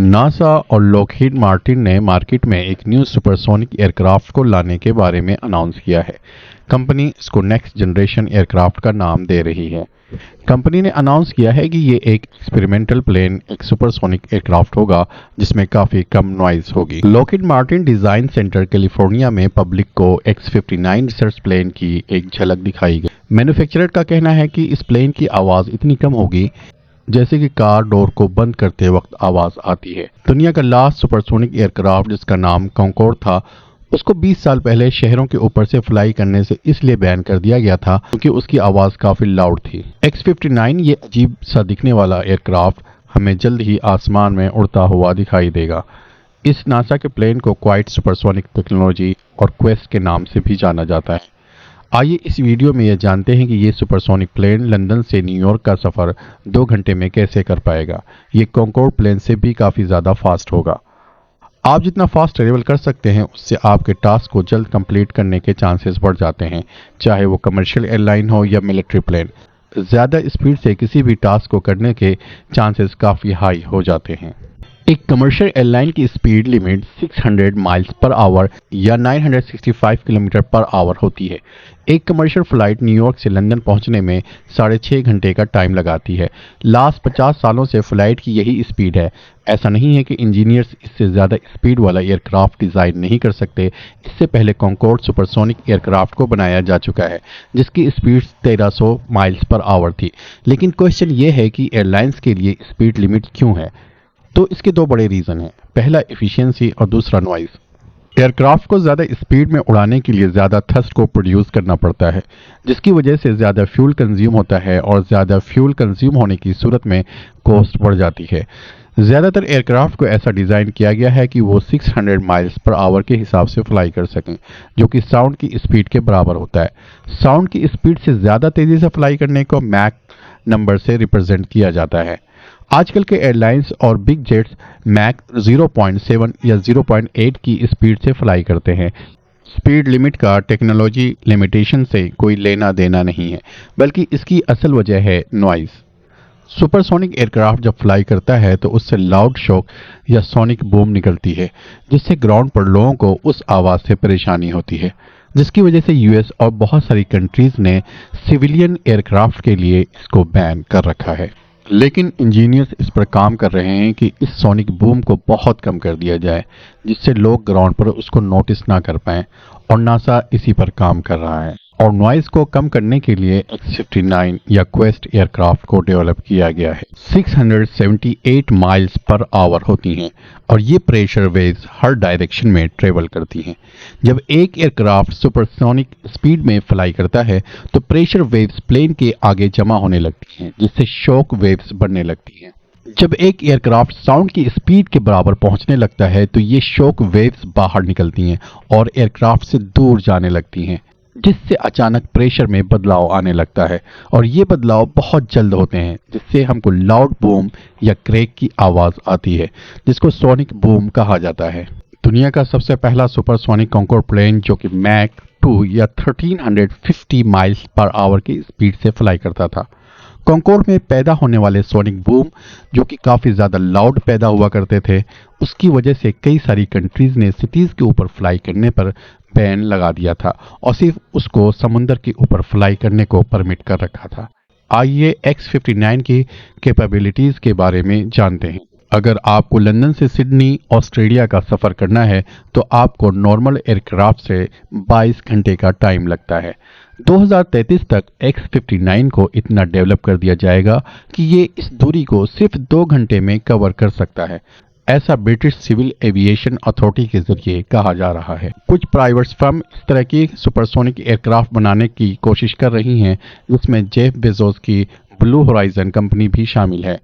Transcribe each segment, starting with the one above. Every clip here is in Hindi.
नासा और लॉकहीड मार्टिन ने मार्केट में एक न्यू सुपरसोनिक एयरक्राफ्ट को लाने के बारे में अनाउंस किया है। कंपनी इसको नेक्स्ट जनरेशन एयरक्राफ्ट का नाम दे रही है। कंपनी ने अनाउंस किया है कि ये एक एक्सपेरिमेंटल प्लेन एक सुपरसोनिक एयरक्राफ्ट होगा जिसमें काफ़ी कम नॉइज होगी। Lockheed Martin design centre California में पब्लिक को X-59 रिसर्च प्लेन की एक झलक दिखाई गई। मैन्युफैक्चरर का कहना है कि इस प्लेन की आवाज़ इतनी कम होगी जैसे कि कार डोर को बंद करते वक्त आवाज आती है। दुनिया का लास्ट सुपरसोनिक एयरक्राफ्ट जिसका नाम कॉन्कोर्ड था, उसको 20 साल पहले शहरों के ऊपर से फ्लाई करने से इसलिए बैन कर दिया गया था क्योंकि उसकी आवाज काफी लाउड थी। X-59 ये अजीब सा दिखने वाला एयरक्राफ्ट हमें जल्द ही आसमान में उड़ता हुआ दिखाई देगा। इस नासा के प्लेन को क्वाइट सुपरसोनिक टेक्नोलॉजी और क्वेस्ट के नाम से भी जाना जाता है। आइए इस वीडियो में यह जानते हैं कि ये सुपरसोनिक प्लेन लंदन से न्यूयॉर्क का सफ़र 2 घंटे में कैसे कर पाएगा। ये कॉन्कोर्ड प्लेन से भी काफ़ी ज़्यादा फास्ट होगा। आप जितना फास्ट ट्रेवल कर सकते हैं उससे आपके टास्क को जल्द कंप्लीट करने के चांसेस बढ़ जाते हैं, चाहे वो कमर्शियल एयरलाइन हो या मिलिट्री प्लेन। ज़्यादा स्पीड से किसी भी टास्क को करने के चांसेस काफ़ी हाई हो जाते हैं। एक कमर्शियल एयरलाइन की speed limit 600 miles per hour या 965 किलोमीटर पर आवर होती है। एक कमर्शियल फ्लाइट न्यूयॉर्क से लंदन पहुंचने में 6.5 घंटे का टाइम लगाती है। लास्ट 50 सालों से फ्लाइट की यही स्पीड है। ऐसा नहीं है कि इंजीनियर्स इससे ज़्यादा स्पीड वाला एयरक्राफ्ट डिज़ाइन नहीं कर सकते। इससे पहले कॉन्कोर्ड सुपरसोनिक एयरक्राफ्ट को बनाया जा चुका है जिसकी स्पीड 1300 माइल्स पर आवर थी। लेकिन क्वेश्चन ये है कि एयरलाइंस के लिए स्पीड लिमिट क्यों है? तो इसके 2 बड़े रीज़न हैं। पहला एफिशिएंसी और दूसरा नॉइज़। एयरक्राफ्ट को ज़्यादा स्पीड में उड़ाने के लिए ज़्यादा थ्रस्ट को प्रोड्यूस करना पड़ता है जिसकी वजह से ज़्यादा फ्यूल कंज्यूम होता है और ज़्यादा फ्यूल कंज्यूम होने की सूरत में कॉस्ट बढ़ जाती है। ज़्यादातर एयरक्राफ्ट को ऐसा डिज़ाइन किया गया है कि वो 600 माइल्स पर आवर के हिसाब से फ्लाई कर सकें, जो कि साउंड की स्पीड के बराबर होता है। साउंड की स्पीड से ज़्यादा तेज़ी से फ्लाई करने को मैक नंबर से रिप्रेजेंट किया जाता है। आजकल के एयरलाइंस और बिग जेट्स मैक 0.7 या 0.8 की स्पीड से फ्लाई करते हैं। स्पीड लिमिट का टेक्नोलॉजी लिमिटेशन से कोई लेना देना नहीं है, बल्कि इसकी असल वजह है नॉइज़। सुपरसोनिक एयरक्राफ्ट जब फ्लाई करता है तो उससे लाउड शॉक या सोनिक बूम निकलती है जिससे ग्राउंड पर लोगों को उस आवाज़ से परेशानी होती है, जिसकी वजह से यूएस और बहुत सारी कंट्रीज़ ने सिविलियन एयरक्राफ्ट के लिए इसको बैन कर रखा है। लेकिन इंजीनियर्स इस पर काम कर रहे हैं कि इस सोनिक बूम को बहुत कम कर दिया जाए जिससे लोग ग्राउंड पर उसको नोटिस ना कर पाएं, और नासा इसी पर काम कर रहा है। और नॉइज़ को कम करने के लिए X-59 या क्वेस्ट एयरक्राफ्ट को डेवलप किया गया है। 678 माइल्स पर आवर होती हैं और ये प्रेशर वेव्स हर डायरेक्शन में ट्रेवल करती हैं। जब एक एयरक्राफ्ट सुपरसोनिक स्पीड में फ्लाई करता है तो प्रेशर वेव्स प्लेन के आगे जमा होने लगती हैं जिससे शॉक वेव्स बनने लगती हैं। जब एक एयरक्राफ्ट साउंड की स्पीड के बराबर पहुंचने लगता है तो ये शॉक वेव्स बाहर निकलती हैं और एयरक्राफ्ट से दूर जाने लगती हैं, जिससे अचानक प्रेशर में बदलाव आने लगता है और ये बदलाव बहुत जल्द होते हैं जिससे हमको लाउड बूम या क्रैक की आवाज़ आती है जिसको सोनिक बूम कहा जाता है। दुनिया का सबसे पहला सुपरसोनिक कॉन्कोर्ड प्लेन जो कि मैक 2 या 1350 माइल्स पर आवर की स्पीड से फ्लाई करता था। कॉन्कोर्ड में पैदा होने वाले सोनिक बूम जो कि काफ़ी ज़्यादा लाउड पैदा हुआ करते थे, उसकी वजह से कई सारी कंट्रीज़ ने सिटीज़ के ऊपर फ्लाई करने पर बैन लगा दिया था और सिर्फ उसको समुंदर के ऊपर फ्लाई करने को परमिट कर रखा था। आइए X-59 की कैपेबिलिटीज़ के बारे में जानते हैं। अगर आपको लंदन से सिडनी ऑस्ट्रेलिया का सफ़र करना है तो आपको नॉर्मल एयरक्राफ्ट से 22 घंटे का टाइम लगता है। 2033 तक X-59 को इतना डेवलप कर दिया जाएगा कि ये इस दूरी को सिर्फ 2 घंटे में कवर कर सकता है। ऐसा ब्रिटिश सिविल एविएशन अथॉरिटी के जरिए कहा जा रहा है। कुछ प्राइवेट फर्म इस तरह की सुपरसोनिक एयरक्राफ्ट बनाने की कोशिश कर रही हैं जिसमें जेफ बेजोस की ब्लू होराइजन कंपनी भी शामिल है।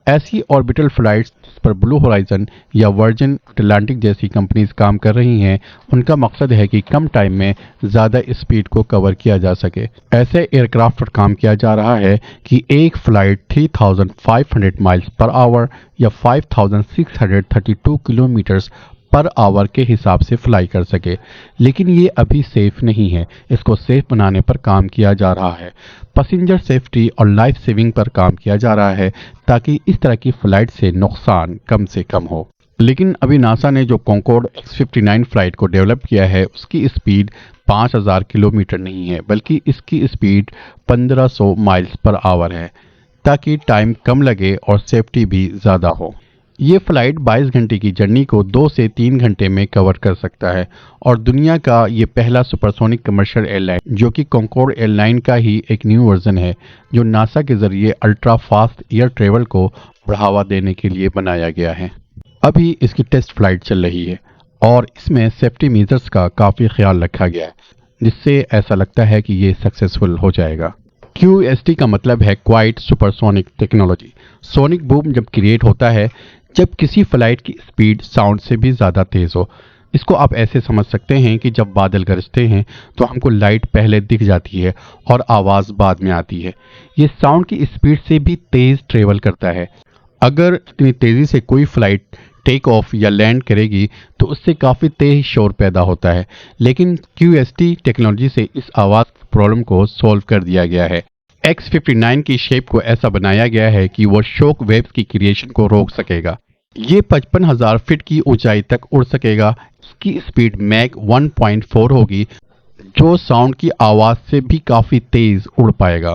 ऐसी ऑर्बिटल फ्लाइट्स जिस पर ब्लू होराइजन या वर्जिन अटलांटिक जैसी कंपनीज काम कर रही हैं, उनका मकसद है कि कम टाइम में ज़्यादा स्पीड को कवर किया जा सके। ऐसे एयरक्राफ्ट पर काम किया जा रहा है कि एक फ्लाइट 3500 माइल्स पर आवर या 5632 किलोमीटर्स पर आवर के हिसाब से फ्लाई कर सके, लेकिन ये अभी सेफ नहीं है। इसको सेफ बनाने पर काम किया जा रहा है। पैसेंजर सेफ्टी और लाइफ सेविंग पर काम किया जा रहा है ताकि इस तरह की फ्लाइट से नुकसान कम से कम हो। लेकिन अभी नासा ने जो कॉन्कॉर्ड X-59 फ्लाइट को डेवलप किया है उसकी स्पीड 5000 किलोमीटर नहीं है, बल्कि इसकी स्पीड 1500 माइल्स पर आवर है, ताकि टाइम कम लगे और सेफ्टी भी ज़्यादा हो। ये फ्लाइट 22 घंटे की जर्नी को 2 से 3 घंटे में कवर कर सकता है और दुनिया का ये पहला सुपरसोनिक कमर्शियल एयरलाइन जो कि कॉन्कॉर्ड एयरलाइन का ही एक न्यू वर्जन है, जो नासा के जरिए अल्ट्रा फास्ट एयर ट्रेवल को बढ़ावा देने के लिए बनाया गया है। अभी इसकी टेस्ट फ्लाइट चल रही है और इसमें सेफ्टी मेजर्स का काफ़ी ख्याल रखा गया है, जिससे ऐसा लगता है कि ये सक्सेसफुल हो जाएगा। QST का मतलब है quite supersonic technology. Sonic boom जब क्रिएट होता है जब किसी फ्लाइट की स्पीड साउंड से भी ज़्यादा तेज़ हो। इसको आप ऐसे समझ सकते हैं कि जब बादल गरजते हैं तो हमको लाइट पहले दिख जाती है और आवाज़ बाद में आती है। ये साउंड की स्पीड से भी तेज़ ट्रेवल करता है। अगर इतनी तेज़ी से कोई फ्लाइट टेक ऑफ या लैंड करेगी तो उससे काफ़ी तेज शोर पैदा होता है, लेकिन QST टेक्नोलॉजी से इस आवाज़ प्रॉब्लम को सॉल्व कर दिया गया है। X-59 की शेप को ऐसा बनाया गया है कि वो शॉक वेव्स की क्रिएशन को रोक सकेगा। ये 55,000 फीट की ऊंचाई तक उड़ सकेगा। इसकी स्पीड मैक 1.4 होगी, जो साउंड की आवाज़ से भी काफ़ी तेज़ उड़ पाएगा।